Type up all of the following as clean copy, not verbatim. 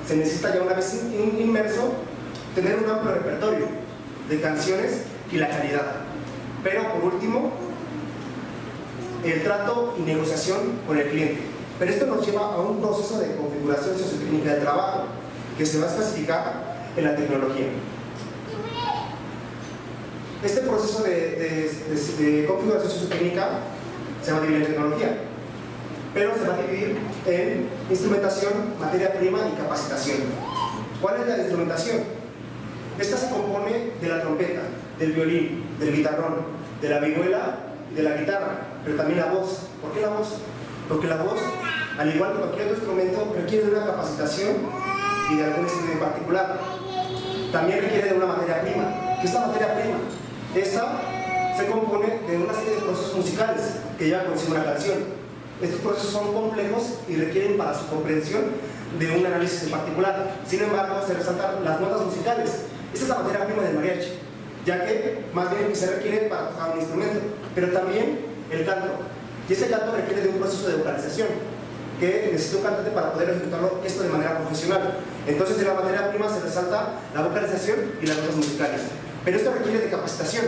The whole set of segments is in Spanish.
se necesita ya una vez inmerso tener un amplio repertorio de canciones y la calidad. Pero por último, el trato y negociación con el cliente. Pero esto nos lleva a un proceso de configuración sociotécnica de trabajo que se va a especificar en la tecnología. Este proceso de configuración sociotécnica se va a dividir en tecnología, pero se va a dividir en instrumentación, materia prima y capacitación. ¿Cuál es la instrumentación? Esta se compone de la trompeta, del violín, del guitarrón, de la vihuela y de la guitarra, pero también la voz. ¿Por qué la voz? Porque la voz, al igual que cualquier otro instrumento, requiere de una capacitación y de algún estudio en particular. También requiere de una materia prima. ¿Qué es la materia prima? Esta se compone de una serie de procesos musicales que llevan consigo una canción. Estos procesos son complejos y requieren para su comprensión de un análisis en particular. Sin embargo, se resaltan las notas musicales. Esta es la materia prima del mariachi, ya que más bien se requiere para tocar un instrumento, pero también el canto. Y este canto requiere de un proceso de vocalización, que necesita un cantante para poder ejecutarlo esto de manera profesional. Entonces, en la materia prima se resalta la vocalización y las notas musicales. Pero esto requiere de capacitación.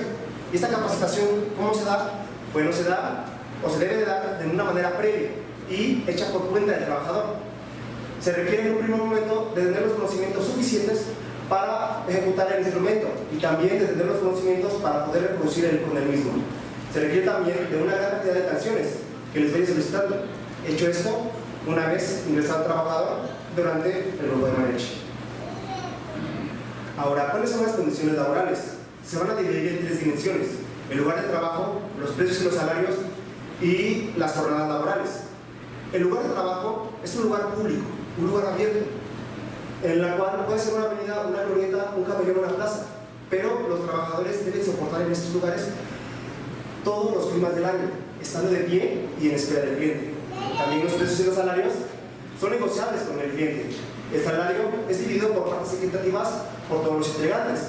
¿Y esta capacitación cómo se da? Bueno, se da o se debe de dar de una manera previa y hecha por cuenta del trabajador. Se requiere en un primer momento de tener los conocimientos suficientes para ejecutar el instrumento y también de tener los conocimientos para poder reproducir con el mismo. Se requiere también de una gran cantidad de canciones que les vaya solicitando. Hecho esto, una vez ingresado al trabajador durante el grupo de mariachi. Ahora, ¿cuáles son las condiciones laborales? Se van a dividir en tres dimensiones: el lugar de trabajo, los precios y los salarios y las jornadas laborales. El lugar de trabajo es un lugar público, un lugar abierto, en la cual puede ser una avenida, una glorieta, un camellón o una plaza, pero los trabajadores deben soportar en estos lugares todos los climas del año, estando de pie y en espera del cliente. También los precios y los salarios son negociables con el cliente. El salario es dividido por partes equitativas por todos los integrantes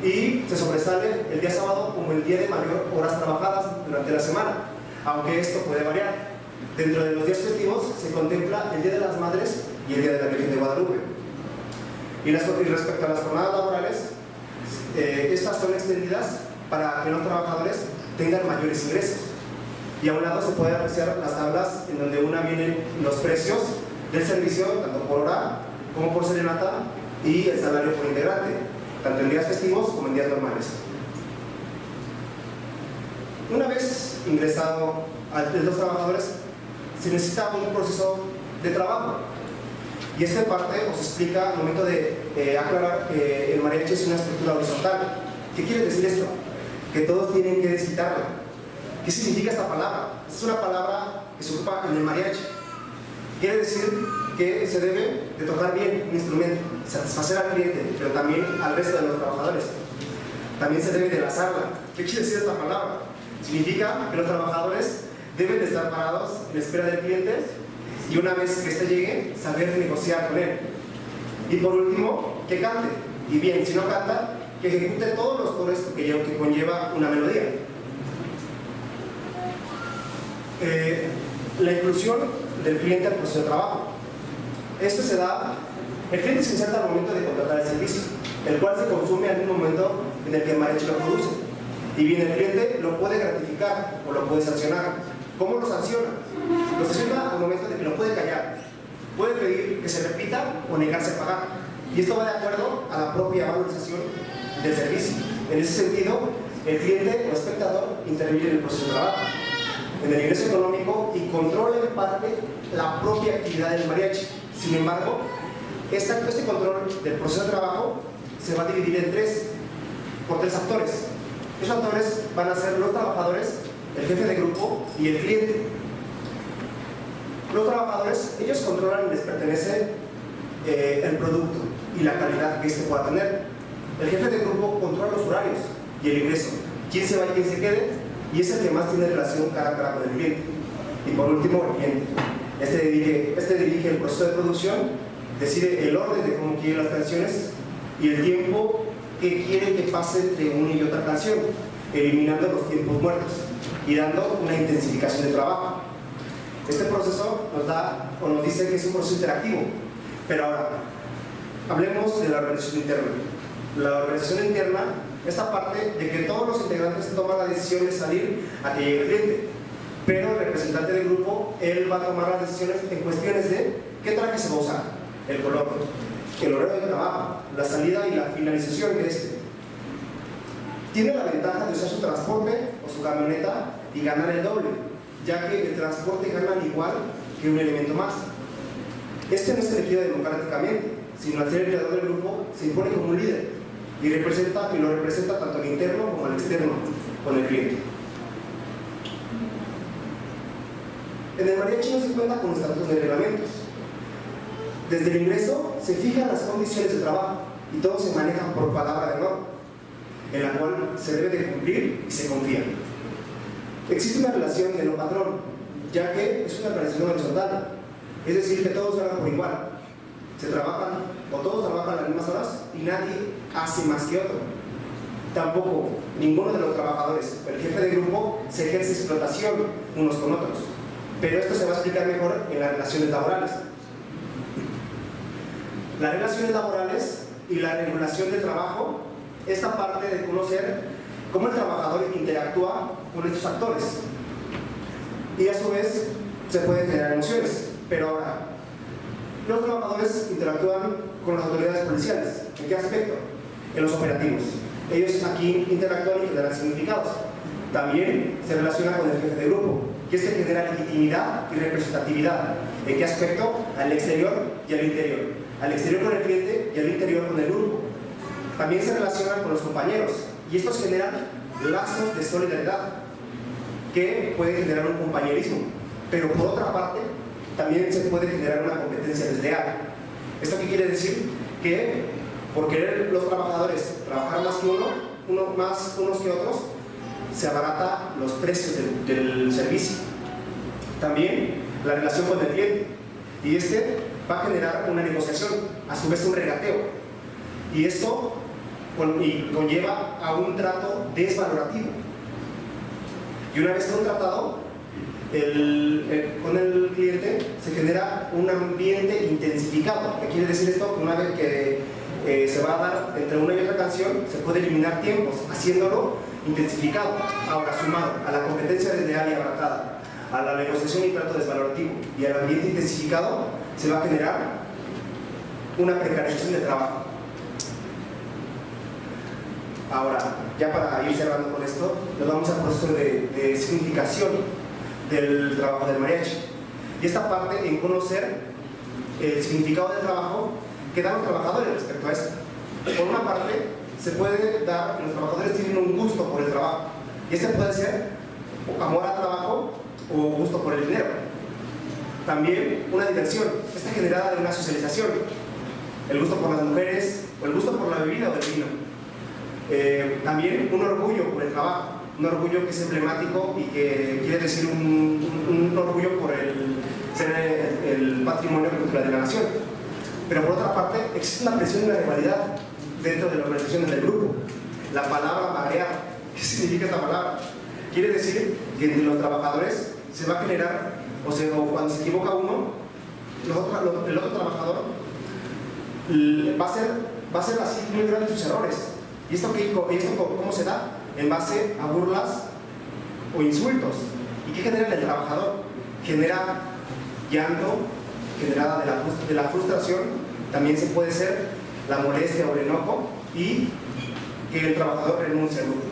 y se sobresale el día sábado como el día de mayor horas trabajadas durante la semana, aunque esto puede variar. Dentro de los días festivos se contempla el Día de las Madres y el Día de la Virgen de Guadalupe. Y respecto a las jornadas laborales, estas son extendidas para que los trabajadores tengan mayores ingresos. Y a un lado se pueden apreciar las tablas en donde una vienen los precios del servicio, tanto por hora como por serenata, y el salario por integrante, tanto en días festivos como en días normales. Una vez ingresado a los trabajadores, se necesita un proceso de trabajo. Y esta parte os explica al momento de aclarar que el mariachi es una estructura horizontal. ¿Qué quiere decir esto? Que todos tienen que desquitarla. ¿Qué significa esta palabra? Es una palabra que se ocupa en el mariachi. Quiere decir que se debe de tocar bien un instrumento, satisfacer al cliente, pero también al resto de los trabajadores. También se debe de enlazarla. ¿Qué quiere decir esta palabra? Significa que los trabajadores deben de estar parados en espera del cliente y una vez que éste llegue, saber negociar con él. Y por último, que cante. Y bien, si no canta, que ejecute todos los tonos que conlleva una melodía. La inclusión del cliente al proceso de trabajo. Esto se da, el cliente se inserta al momento de contratar el servicio, el cual se consume al mismo momento en el que el mariachi lo produce. Y bien, el cliente lo puede gratificar o lo puede sancionar. ¿Cómo lo sanciona? Lo sanciona al momento de que lo puede callar. Puede pedir que se repita o negarse a pagar. Y esto va de acuerdo a la propia valorización del servicio. En ese sentido, el cliente o espectador interviene en el proceso de trabajo, en el ingreso económico y controla en parte la propia actividad del mariachi. Sin embargo, este control del proceso de trabajo se va a dividir por tres actores. Esos actores van a ser los trabajadores, el jefe de grupo y el cliente. Los trabajadores, ellos controlan y les pertenece el producto y la calidad que éste pueda tener. El jefe de grupo controla los horarios y el ingreso, quién se va y quién se quede, y es el que más tiene relación cara a cara con el cliente. Y por último, el cliente. Este dirige el proceso de producción, decide el orden de cómo quiere las canciones y el tiempo que quiere que pase entre una y otra canción, eliminando los tiempos muertos y dando una intensificación de trabajo. Este proceso nos dice que es un proceso interactivo, pero ahora, hablemos de la organización interna. La organización interna, esta parte de que todos los integrantes toman la decisión de salir a que llegue el cliente, pero el representante del grupo, él va a tomar las decisiones en cuestiones de qué traje se va a usar, el color, el horario de trabajo, la salida y la finalización de este. Tiene la ventaja de usar su transporte o su camioneta y ganar el doble, ya que el transporte gana al igual que un elemento más. Este no es elegido democráticamente, sino al ser el creador del grupo se impone como un líder y lo representa tanto al interno como al externo con el cliente. En el mariachi no se cuenta con estatutos ni reglamentos. Desde el ingreso se fijan las condiciones de trabajo y todo se maneja por palabra de honor, en la cual se debe de cumplir y se confía. Existe una relación de no patrón, ya que es una organización horizontal, es decir, que todos ganan por igual. Se trabajan, o todos trabajan las mismas horas y nadie hace más que otro. Tampoco ninguno de los trabajadores, el jefe de grupo, se ejerce explotación unos con otros. Pero esto se va a explicar mejor en las relaciones laborales. Las relaciones laborales y la regulación del trabajo, esta parte de conocer cómo el trabajador interactúa con estos actores. Y a su vez se pueden generar emociones. Pero ahora, los trabajadores interactúan con las autoridades policiales. ¿En qué aspecto? En los operativos. Ellos aquí interactúan y generan significados. También se relaciona con el jefe de grupo, que es que genera legitimidad y representatividad. ¿En qué aspecto? Al exterior y al interior. Al exterior con el cliente y al interior con el grupo. También se relacionan con los compañeros y estos generan lazos de solidaridad que pueden generar un compañerismo. Pero por otra parte, también se puede generar una competencia desleal. ¿Esto qué quiere decir? Que por querer los trabajadores trabajar más que unos que otros, se abarata los precios del servicio. También la relación con el cliente, y este va a generar una negociación, a su vez un regateo, y esto conlleva a un trato desvalorativo. Y una vez contratado con el cliente, se genera un ambiente intensificado. ¿Qué quiere decir esto? Una vez que se va a dar entre una y otra canción, se puede eliminar tiempos, haciéndolo intensificado. Ahora, sumado a la competencia desleal y abaratada, a la negociación y trato desvalorativo y al ambiente intensificado, se va a generar una precarización del trabajo. Ahora, ya para ir cerrando con esto, nos vamos al proceso de significación del trabajo del mariachi. Y esta parte en conocer el significado del trabajo que dan los trabajadores respecto a esto. Por una parte, se puede dar que los trabajadores tienen un gusto por el trabajo. Y este puede ser amor al trabajo o gusto por el dinero. También una diversión, esta generada de una socialización. El gusto por las mujeres o el gusto por la bebida o el vino. También un orgullo por el trabajo. Un orgullo que es emblemático y que quiere decir un orgullo por ser el patrimonio cultural de la nación. Pero por otra parte, existe una presión y una rivalidad dentro de la organización del grupo. La palabra magrear, ¿qué significa esta palabra? Quiere decir que entre los trabajadores se va a generar, o cuando se equivoca uno, el otro trabajador va a ser así muy grande sus errores. ¿Y esto cómo se da? En base a burlas o insultos. ¿Y qué genera en el trabajador? Genera llanto, generada de la frustración, también se puede ser la molestia o el enojo y que el trabajador renuncie al grupo.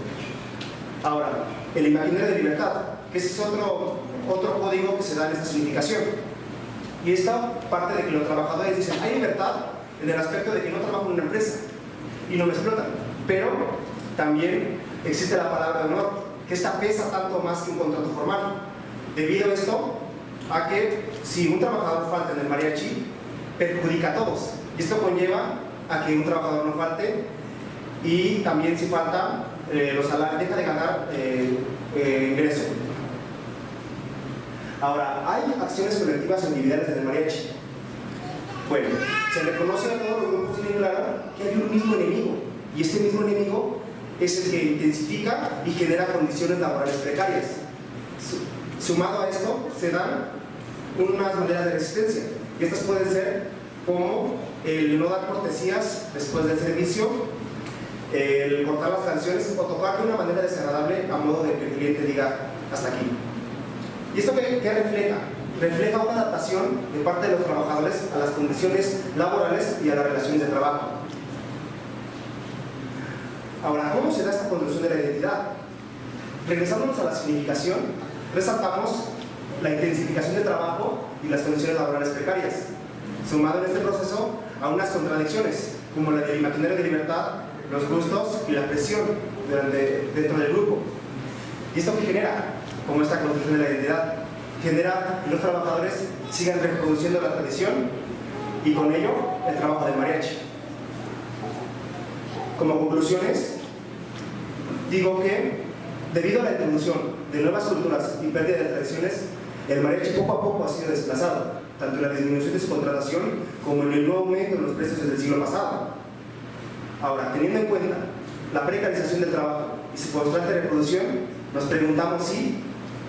Ahora, el imaginario de libertad, que ese es otro código que se da en esta significación. Y esta parte de que los trabajadores dicen, hay libertad en el aspecto de que no trabajo en una empresa y no me explotan, pero también existe la palabra de honor, que esta pesa tanto más que un contrato formal. Debido a esto, a que si un trabajador falta en el mariachi, perjudica a todos. Y esto conlleva a que un trabajador no falte y también si falta, los salarios deja de ganar ingreso. Ahora, ¿hay acciones colectivas o individuales en el mariachi? Bueno, se reconoce a todos los grupos y tienen claro que hay un mismo enemigo, y este mismo enemigo es el que intensifica y genera condiciones laborales precarias. Sumado a esto, se dan unas maneras de resistencia, y estas pueden ser como el no dar cortesías después del servicio, el cortar las canciones o tocar de una manera desagradable a modo de que el cliente diga hasta aquí. ¿Y esto qué refleja? Refleja una adaptación de parte de los trabajadores a las condiciones laborales y a las relaciones de trabajo. Ahora, ¿cómo se da esta construcción de la identidad? Regresándonos a la significación, resaltamos la intensificación del trabajo y las condiciones laborales precarias, sumado en este proceso a unas contradicciones, como la del imaginario de libertad, los gustos y la presión dentro del grupo. ¿Y esto qué genera? Como esta construcción de la identidad, genera que los trabajadores sigan reproduciendo la tradición y con ello el trabajo del mariachi. Como conclusiones, digo que debido a la introducción de nuevas culturas y pérdida de tradiciones, el mariachi poco a poco ha sido desplazado, tanto en la disminución de su contratación como en el nuevo aumento de los precios desde el siglo pasado. Ahora, teniendo en cuenta la precarización del trabajo y su constante reproducción, nos preguntamos si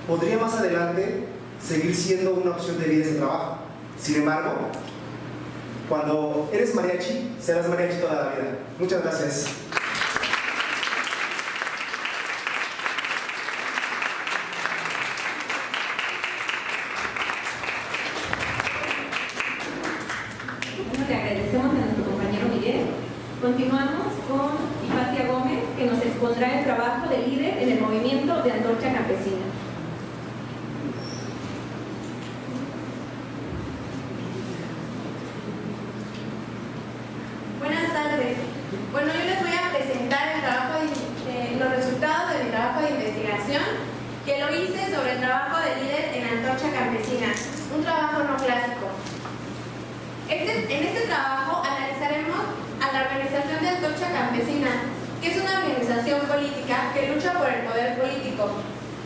podría más adelante seguir siendo una opción de vida ese trabajo. Sin embargo, cuando eres mariachi, serás mariachi toda la vida. Muchas gracias. Le agradecemos a nuestro compañero Miguel. Continuamos con Hipatia Gómez, que nos expondrá el trabajo de líder en el movimiento de Antorcha Campesina. Buenas tardes. Bueno, yo les voy a presentar los resultados de mi trabajo de investigación, que lo hice sobre el trabajo de líder en Antorcha Campesina, un trabajo no clásico. En este trabajo analizaremos a la organización de Antorcha Campesina, que es una organización política que lucha por el poder político.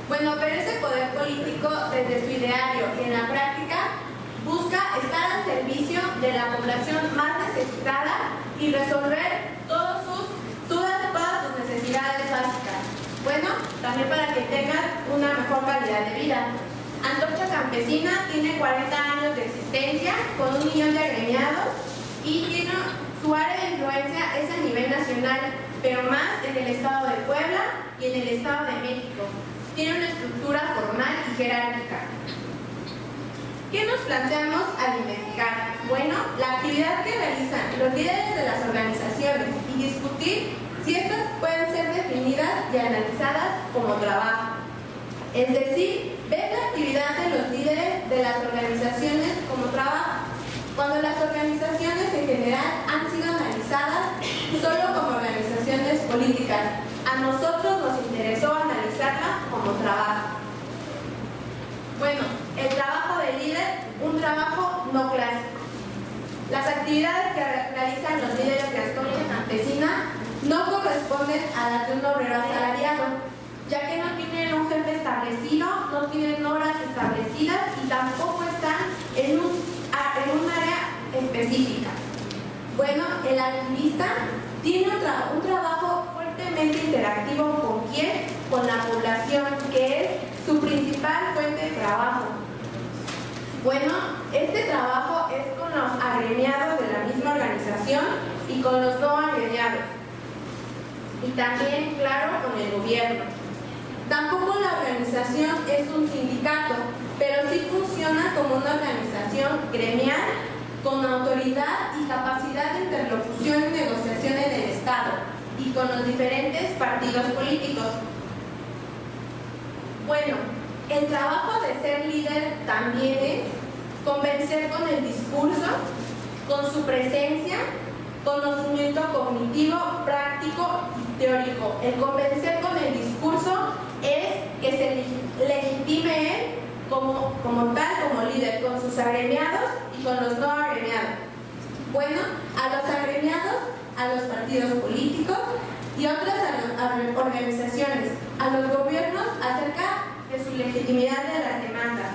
Bueno, pero ese poder político, desde su ideario y en la práctica, busca estar al servicio de la población más necesitada y resolver todas sus necesidades básicas. Bueno, también para que tengan una mejor calidad de vida. Antorcha Campesina tiene 40 años de existencia, con 1 millón de agremiados, y su área de influencia es a nivel nacional, pero más en el estado de Puebla y en el estado de México. Tiene una estructura formal y jerárquica. ¿Qué nos planteamos al investigar? Bueno, la actividad que realizan los líderes de las organizaciones y discutir si estas pueden ser definidas y analizadas como trabajo. Es decir, ver la actividad de los líderes de las organizaciones como trabajo, cuando las organizaciones en general han sido analizadas solo como organizaciones políticas. A nosotros nos interesó analizarla como trabajo. Bueno, el trabajo de líder, un trabajo no clásico. Las actividades que realizan los líderes de Antorcha Campesina no corresponden a las de un obrero asalariado, ya que no tienen un jefe establecido, no tienen horas establecidas y tampoco están en un área específica. Bueno, el activista tiene un trabajo fuertemente interactivo ¿con quién? Con la población, que es su principal fuente de trabajo. Bueno, este trabajo es con los agremiados de la misma organización y con los no agremiados. Y también, claro, con el gobierno. Tampoco la organización es un sindicato, pero sí funciona como una organización gremial con autoridad y capacidad de interlocución y negociación en el Estado y con los diferentes partidos políticos. Bueno, el trabajo de ser líder también es convencer con el discurso, con su presencia, conocimiento cognitivo, práctico y teórico. El convencer con el discurso es que se legitime él como tal, como líder, con sus agremiados y con los no agremiados. Bueno, a los agremiados, a los partidos políticos y otras organizaciones, a los gobiernos acerca de su legitimidad de las demandas,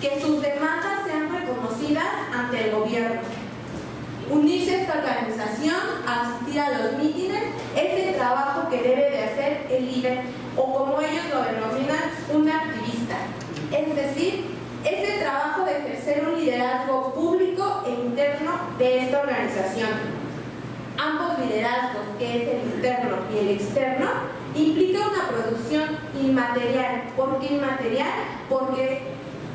que sus demandas sean reconocidas ante el gobierno. Unirse a esta organización, asistir a los mítines, es el trabajo que debe de hacer el líder, o como ellos lo denominan, un activista. Es decir, es el trabajo de ejercer un liderazgo público e interno de esta organización. Ambos liderazgos, que es el interno y el externo, implica una producción inmaterial. ¿Por qué inmaterial? Porque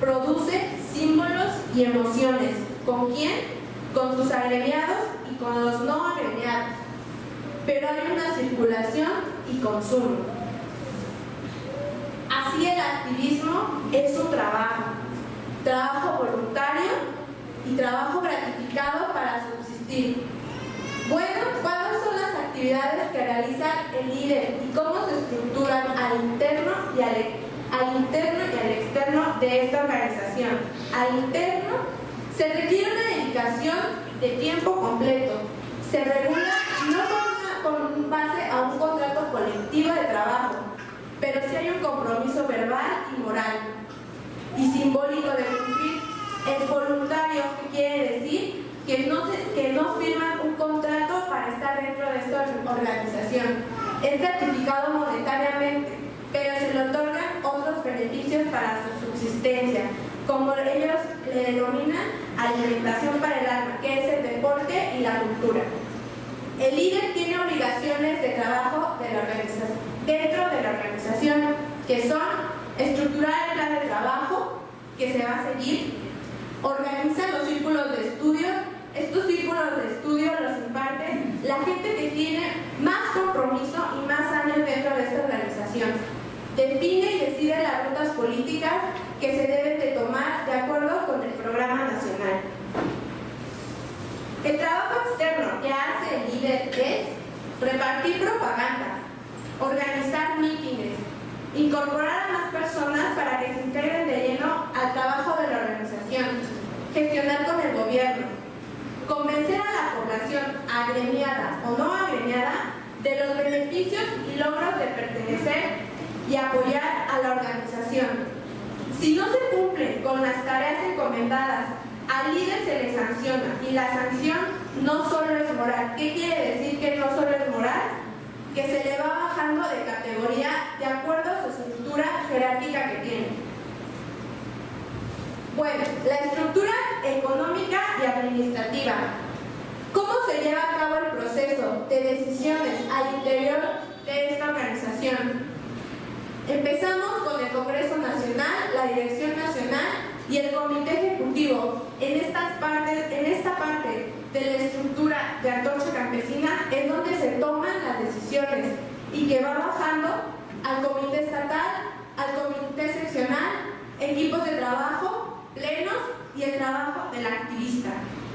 produce símbolos y emociones. ¿Con quién? Con sus agremiados y con los no agremiados. Pero hay una circulación y consumo. Así el activismo es un trabajo voluntario y trabajo gratificado para subsistir. Bueno, ¿cuáles son las actividades que realiza el líder y cómo se estructuran al interno y al externo de esta organización? Al interno se requiere una dedicación de tiempo completo. Se regula no con base a un contrato colectivo de trabajo, pero sí hay un compromiso verbal y moral y simbólico de cumplir. Es voluntario, que quiere decir que no firman un contrato para estar dentro de esta organización. Es gratificado monetariamente, pero se le otorgan otros beneficios para su subsistencia, como ellos le denominan alimentación para el alma, que es el deporte y la cultura. El líder tiene obligaciones de trabajo dentro de la organización, que son estructurar el plan de trabajo que se va a seguir, organiza los círculos de estudio. Estos círculos de estudio los imparte la gente que tiene más compromiso y más años dentro de esta organización. Define y decide las rutas políticas que se deben de tomar de acuerdo con el programa nacional. El trabajo externo que hace el líder es repartir propaganda, organizar mítines, incorporar a más personas para que se integren de lleno al trabajo de la organización, gestionar con el gobierno, convencer a la población agremiada o no agremiada de los beneficios y logros de pertenecer y apoyar a la organización. Si no se cumplen con las tareas encomendadas, al líder se le sanciona, y la sanción no solo es moral. ¿Qué quiere decir que no solo es moral? Que se le va bajando de categoría de acuerdo a su estructura jerárquica que tiene. Bueno, la estructura económica y administrativa. ¿Cómo se lleva a cabo el proceso de decisiones al interior de esta organización? Empezamos con el Congreso Nacional, la Dirección Nacional y el Comité Ejecutivo. En esta parte de la estructura de Antorcha Campesina es donde se toman las decisiones y que va bajando al Comité Estatal, al Comité Seccional, equipos de trabajo, plenos y el trabajo del activista.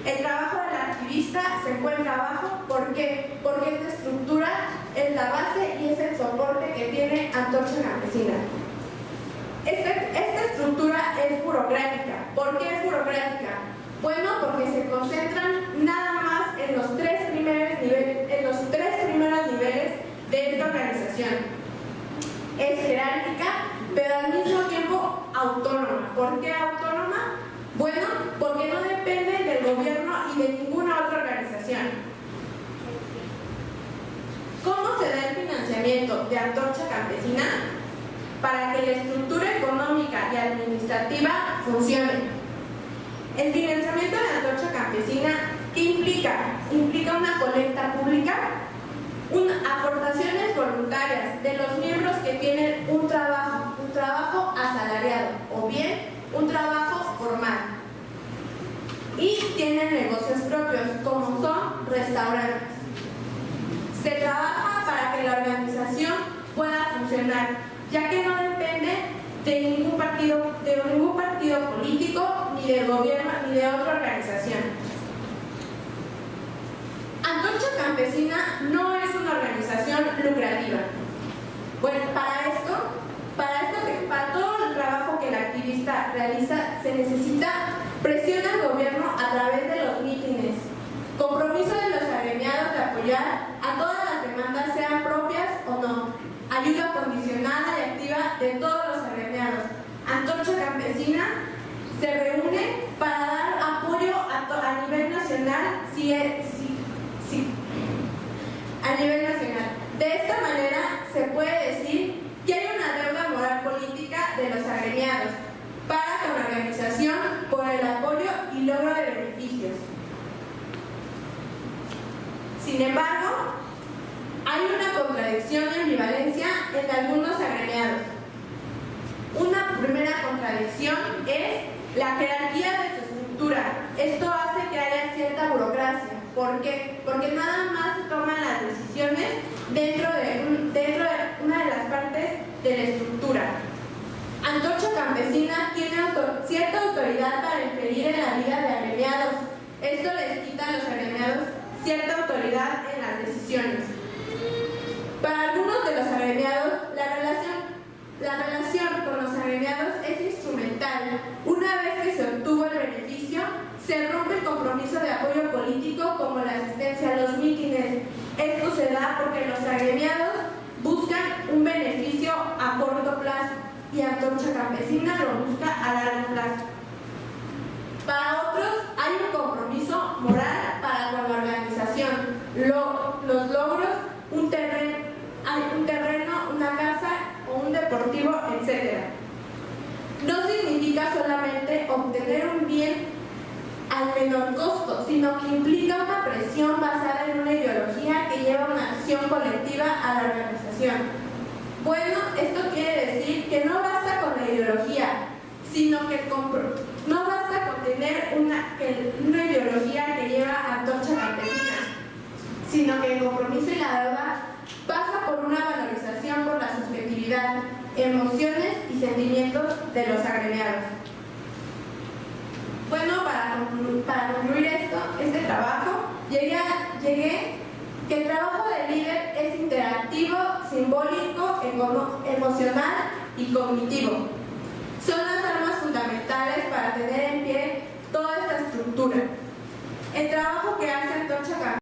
El trabajo del activista se encuentra abajo. ¿Por qué? Porque esta estructura es la base y es el soporte que tiene Antorcha Campesina. Esta estructura es burocrática. ¿Por qué es burocrática? Bueno, porque se concentran nada más en los tres primeros niveles de esta organización. Es jerárquica, pero al mismo tiempo autónoma. ¿Por qué autónoma? Bueno, porque no depende del gobierno y de ninguna otra organización. ¿Cómo se da el financiamiento de Antorcha Campesina? Para que la estructura económica y administrativa funcione. El financiamiento de Antorcha Campesina, ¿qué implica? Implica una colecta pública, aportaciones voluntarias de los miembros que tienen un trabajo asalariado o bien un trabajo formal y tienen negocios propios como son restaurantes. Se trabaja para que la organización pueda funcionar, ya que no depende de ningún partido político, ni del gobierno, ni de otra organización. Antorcha Campesina no es una organización lucrativa. Bueno, para todo el trabajo que el activista realiza, se necesita presión al gobierno a través de los mítines, compromiso de los agremiados de apoyar a todas las demandas, sean propias o no, ayuda condicionada y activa de todos los agremiados. Antorcha Campesina se reúne para dar apoyo a nivel nacional, a nivel nacional. De esta manera se puede decir que hay una deuda moral política de los agremiados para con la organización por el apoyo y logro de beneficios. Sin embargo, hay una contradicción y ambivalencia en algunos agremiados. Una primera contradicción es la jerarquía de su estructura. Esto hace que haya cierta burocracia. ¿Por qué? Porque nada más se toman las decisiones dentro de una de las partes de la estructura. Antorcha Campesina tiene cierta autoridad para interferir en la vida de agremiados. Esto les quita a los agremiados cierta autoridad en las decisiones. Para algunos de los agremiados, la relación con los agremiados es instrumental. Una vez que se obtuvo el beneficio, se rompe el compromiso de apoyo político como la asistencia a los mítines. Esto se da porque los agremiados buscan un beneficio a corto plazo y Antorcha Campesina lo busca a largo plazo. Para otros hay un compromiso moral para con la organización, los logros, un terreno, una casa o un deportivo, etc. No significa solamente obtener un bien al menor costo, sino que implica una presión basada en una ideología que lleva una acción colectiva a la organización. Bueno, esto quiere decir que no basta con la ideología, sino que no basta con tener una ideología que lleva a Antorcha Campesina, sino que el compromiso y la deuda pasa por una valorización por la subjetividad, emociones y sentimientos de los agremiados. Bueno, para concluir este trabajo, llegué que el trabajo del líder es interactivo, simbólico, emocional y cognitivo. Son las armas fundamentales para tener en pie toda esta estructura. El trabajo que hace